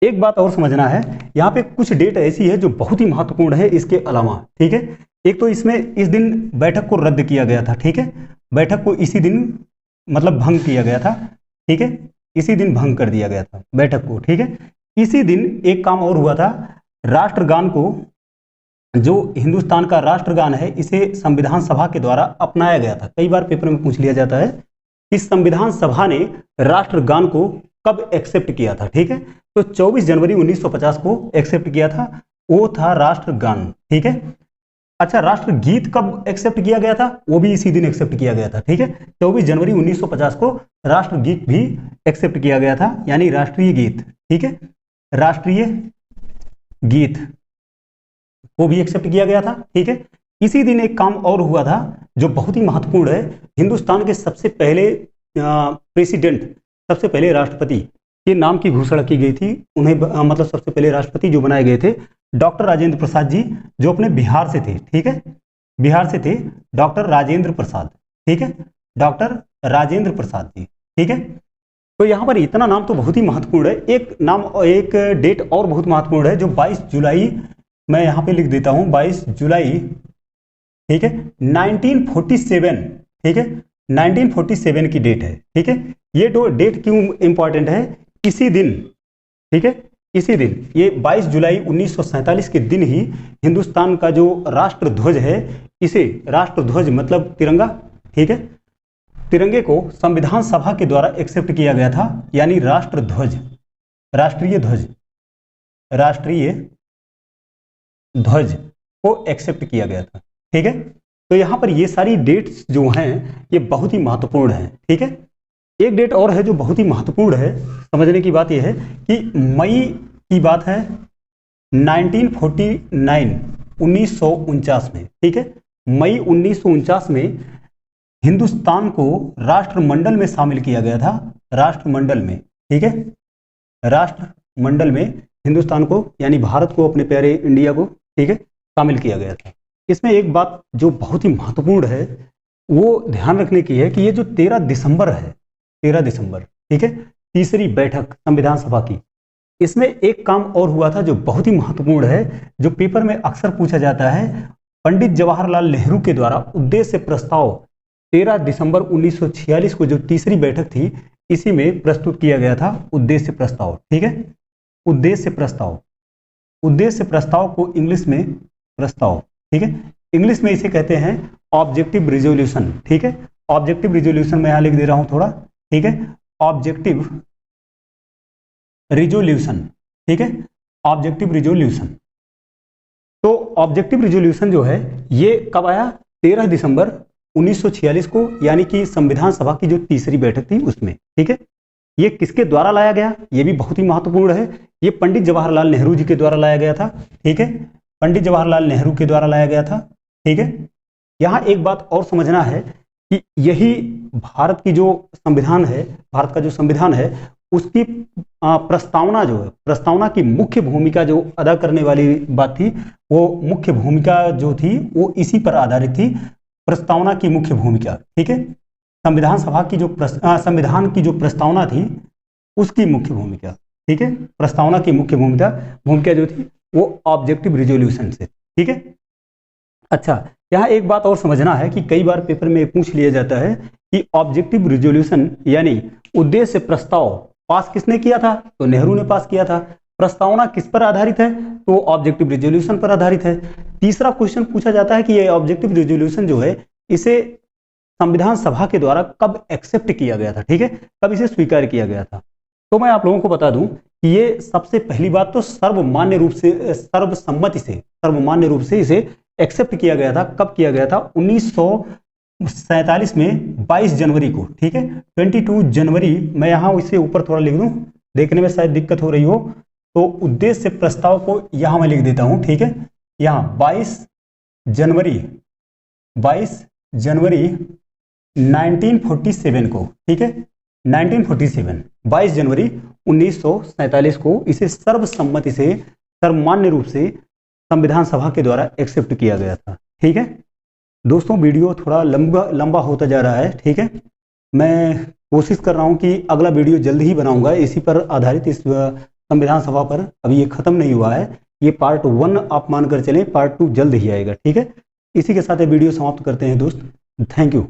एक बात और समझना है, यहाँ पे कुछ डेट ऐसी है जो बहुत ही महत्वपूर्ण है इसके अलावा, ठीक है। एक तो इसमें इस दिन बैठक को रद्द किया गया था, ठीक है, बैठक को इसी दिन मतलब भंग किया गया था, ठीक है, इसी दिन भंग कर दिया गया था बैठक को, ठीक है। इसी दिन एक काम और हुआ था, राष्ट्रगान को, जो हिंदुस्तान का राष्ट्रगान है, इसे संविधान सभा के द्वारा अपनाया गया था। कई बार पेपर में पूछ लिया जाता है कि संविधान सभा ने राष्ट्रगान को कब एक्सेप्ट किया था। ठीक है, तो 24 जनवरी 1950 को एक्सेप्ट किया था, वो था राष्ट्रगान। ठीक है, अच्छा, राष्ट्रगीत कब एक्सेप्ट किया गया था, वो भी इसी दिन एक्सेप्ट किया गया था। ठीक है, 24 जनवरी 1950 को राष्ट्रगीत भी एक्सेप्ट किया गया था, यानी राष्ट्रीय गीत। ठीक है, राष्ट्रीय गीत को भी एक्सेप्ट किया गया था। ठीक है, इसी दिन एक काम और हुआ था जो बहुत ही महत्वपूर्ण है। हिंदुस्तान के सबसे पहले प्रेसिडेंट, सबसे पहले राष्ट्रपति के नाम की घोषणा की गई थी। उन्हें मतलब सबसे पहले राष्ट्रपति जो बनाए गए थे डॉक्टर राजेंद्र प्रसाद जी, जो अपने बिहार से थे। ठीक है, बिहार से थे डॉक्टर राजेंद्र प्रसाद। ठीक है, डॉक्टर राजेंद्र प्रसाद जी। ठीक है, तो यहाँ पर इतना नाम तो बहुत ही महत्वपूर्ण है। एक नाम, एक डेट और बहुत महत्वपूर्ण है जो 22 जुलाई, मैं यहाँ पे लिख देता हूँ 22 जुलाई। ठीक है, 1947। ठीक है, 1947 की डेट है। ठीक है, ये दो डेट क्यों इंपॉर्टेंट है, इसी दिन, ठीक है, इसी दिन, ये 22 जुलाई 1947 के दिन ही हिंदुस्तान का जो राष्ट्रध्वज है, इसे राष्ट्रध्वज मतलब तिरंगा, ठीक है, तिरंगे को संविधान सभा के द्वारा एक्सेप्ट किया गया था, यानी राष्ट्रध्वज, राष्ट्रीय ध्वज, राष्ट्रीय ध्वज को एक्सेप्ट किया गया था। ठीक है, तो यहां पर ये सारी डेट्स जो हैं ये बहुत ही महत्वपूर्ण हैं। ठीक है, एक डेट और है जो बहुत ही महत्वपूर्ण है, समझने की बात यह है कि मई की बात है 1949, 1949 में। ठीक है, मई 1949 में हिंदुस्तान को राष्ट्रमंडल में शामिल किया गया था, राष्ट्रमंडल में। ठीक है, राष्ट्रमंडल में हिंदुस्तान को, यानी भारत को, अपने प्यारे इंडिया को, ठीक है, शामिल किया गया था। इसमें एक बात जो बहुत ही महत्वपूर्ण है वो ध्यान रखने की है कि ये जो 13 दिसंबर है, 13 दिसंबर, ठीक है, तीसरी बैठक संविधान सभा की, इसमें एक काम और हुआ था जो बहुत ही महत्वपूर्ण है, जो पेपर में अक्सर पूछा जाता है। पंडित जवाहरलाल नेहरू के द्वारा उद्देश्य प्रस्ताव 13 दिसंबर 1946 को जो तीसरी बैठक थी, इसी में प्रस्तुत किया गया था उद्देश्य प्रस्ताव। ठीक है, उद्देश्य प्रस्ताव, उद्देश्य प्रस्ताव को इंग्लिश में प्रस्ताव, ठीक है, इंग्लिश में इसे कहते हैं ऑब्जेक्टिव रिजोल्यूशन। ठीक है, ऑब्जेक्टिव रिजोल्यूशन मैं यहां लिख दे रहा हूं थोड़ा। ठीक है, ऑब्जेक्टिव रिजोल्यूशन। ठीक है, ऑब्जेक्टिव रिजोल्यूशन। तो ऑब्जेक्टिव रिजोल्यूशन जो है ये कब आया, 13 दिसंबर 1946 को, यानी कि संविधान सभा की जो तीसरी बैठक थी उसमें। ठीक है, ये किसके द्वारा लाया गया, ये भी बहुत ही महत्वपूर्ण है। ये पंडित जवाहरलाल नेहरू जी के द्वारा लाया गया था। ठीक है, पंडित जवाहरलाल नेहरू के द्वारा लाया गया था। ठीक है, यहाँ एक बात और समझना है कि यही भारत की जो संविधान है, भारत का जो संविधान है, उसकी प्रस्तावना जो है, प्रस्तावना की मुख्य भूमिका जो अदा करने वाली बात थी, वो मुख्य भूमिका जो थी वो इसी पर आधारित थी, प्रस्तावना की मुख्य भूमिका। ठीक है, संविधान सभा की जो संविधान की जो प्रस्तावना थी उसकी मुख्य भूमिका। ठीक है, प्रस्तावना की मुख्य भूमिका जो थी वो ऑब्जेक्टिव रिजोल्यूशन से। ठीक है, अच्छा, यहाँ एक बात और समझना है कि कई बार पेपर में पूछ लिया जाता है कि ऑब्जेक्टिव रिजोल्यूशन यानी उद्देश्य प्रस्ताव पास किसने किया था, तो नेहरू ने पास किया था। प्रस्तावना किस पर आधारित है, तो ऑब्जेक्टिव रिजोल्यूशन पर आधारित है। तीसरा क्वेश्चन पूछा जाता है कि ये ऑब्जेक्टिव रिजोल्यूशन जो है इसे संविधान सभा के द्वारा कब एक्सेप्ट किया गया था। ठीक है, कब इसे स्वीकार किया गया था। तो मैं आप लोगों को बता दूं कि ये सबसे पहली बात तो सर्वमान्य रूप से, सर्वसम्मति से, सर्वमान्य रूप से इसे एक्सेप्ट किया गया था। कब किया गया था, 1947 में 22 जनवरी को। ठीक है, 22 जनवरी, मैं यहाँ इसे ऊपर थोड़ा लिख दूं, देखने में शायद दिक्कत हो रही हो, तो उद्देश्य प्रस्ताव को यहाँ मैं लिख देता हूँ। ठीक है, यहाँ 22 जनवरी 1947 को, ठीक है, 1947, 22 जनवरी 1947 को इसे सर्वसम्मति से, सर्वमान्य रूप से संविधान सभा के द्वारा एक्सेप्ट किया गया था। ठीक है दोस्तों, वीडियो थोड़ा लंबा होता जा रहा है। ठीक है, मैं कोशिश कर रहा हूं कि अगला वीडियो जल्द ही बनाऊंगा इसी पर आधारित, इस संविधान सभा पर। अभी ये खत्म नहीं हुआ है, ये पार्ट 1 आप मानकर चलें, पार्ट 2 जल्द ही आएगा। ठीक है, इसी के साथ ये वीडियो समाप्त करते हैं दोस्त। Thank you.